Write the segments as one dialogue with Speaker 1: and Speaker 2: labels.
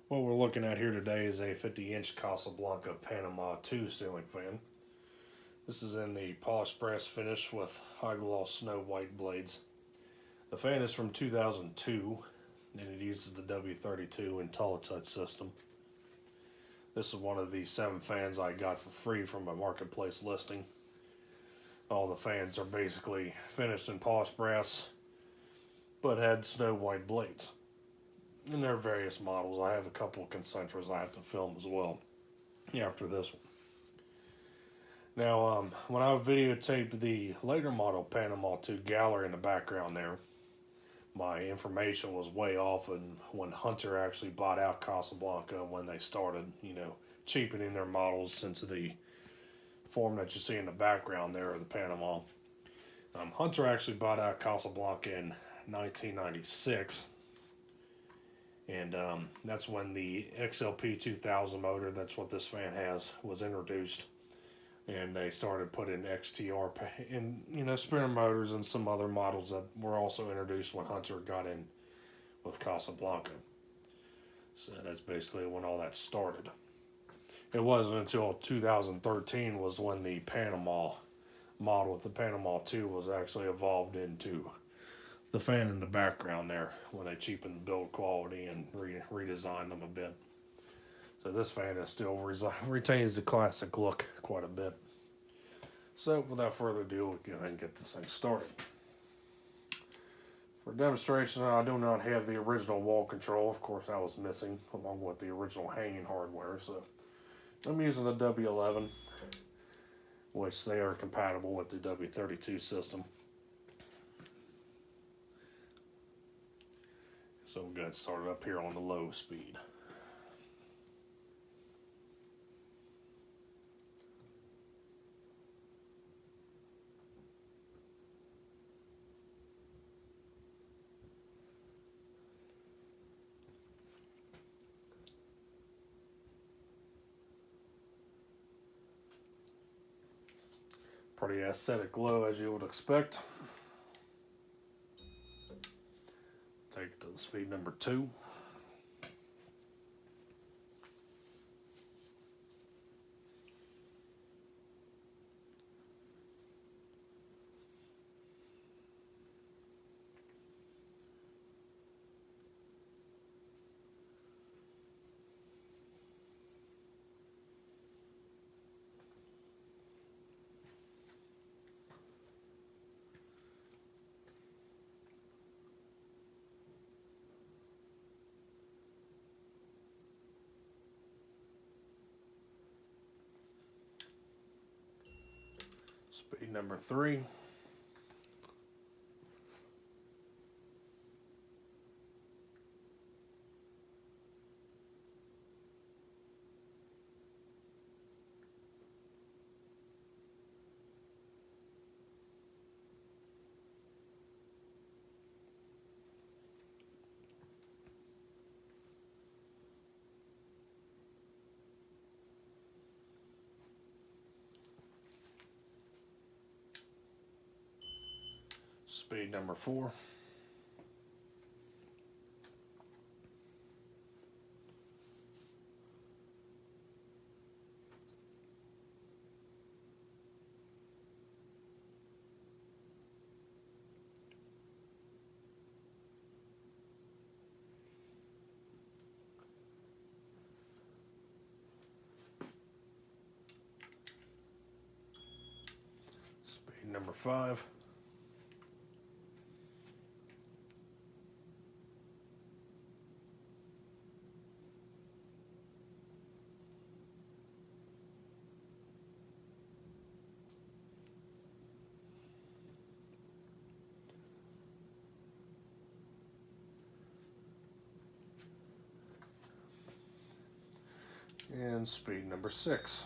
Speaker 1: What we're looking at here today is a 50-inch Casablanca Panama II ceiling fan. This is in the polished brass finish with high gloss snow white blades. The fan is from 2002 and it uses the W32 Inteli Touch system. This is one of the 7 fans I got for free from a marketplace listing. All the fans are basically finished in polished brass but had snow white blades. And there are various models. I have a couple of concentras I have to film as well after this one. Now, when I videotaped the later model Panama II gallery in the background there, my information was way off, and when Hunter actually bought out Casablanca, when they started, cheapening their models into the form that you see in the background there of the Panama. Hunter actually bought out Casablanca in 1996. And that's when the XLP 2000 motor, that's what this fan has, was introduced. And they started putting XTR in, spinner motors and some other models that were also introduced when Hunter got in with Casablanca. So that's basically when all that started. It wasn't until 2013 was when the Panama model with the Panama II was actually evolved into the fan in the background there, when they cheapened the build quality and redesigned them a bit. So this fan is still retains the classic look quite a bit. So without further ado, we'll go ahead and get this thing started. For demonstration, I do not have the original wall control. Of course, I was missing along with the original hanging hardware. So I'm using the W11, which they are compatible with the W32 system. So we'll get started up here on the low speed. Pretty aesthetic low, as you would expect. Take it to the speed number 2. Speed number 3. Speed number 4. Speed number 5. And speed number 6,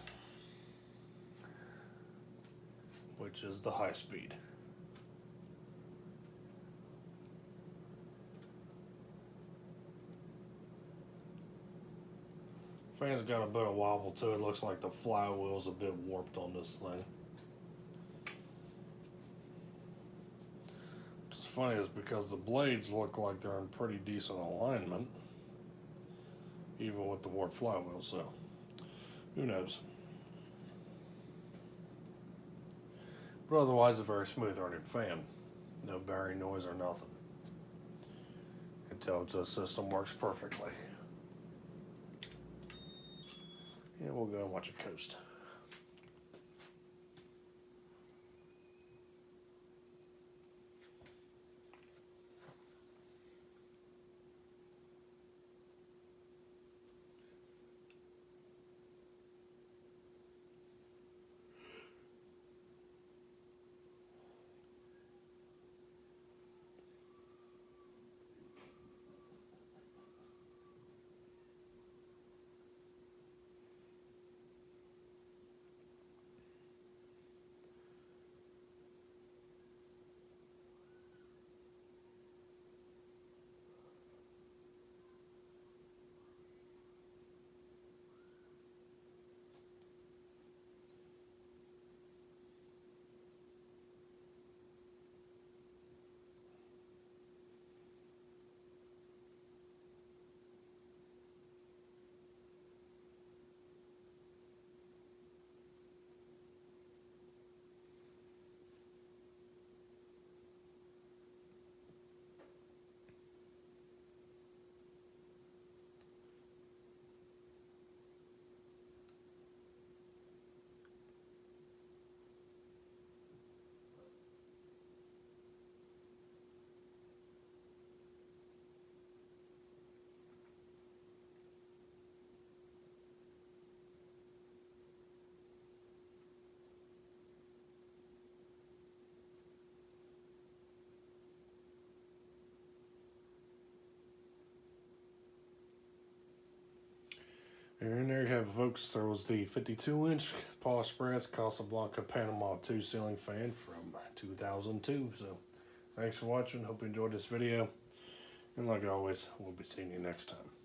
Speaker 1: which is the high speed. Fan's got a bit of wobble to it. Looks like the flywheel's a bit warped on this thing. What's funny is because the blades look like they're in pretty decent alignment, even with the warped flywheel. So who knows? But otherwise, a very smooth running fan. No bearing noise or nothing. Until the system works perfectly. And we'll go and watch it coast. And there you have it, folks. There was the 52-inch Paul Express Casablanca Panama II ceiling fan from 2002. So thanks for watching. Hope you enjoyed this video. And like always, we'll be seeing you next time.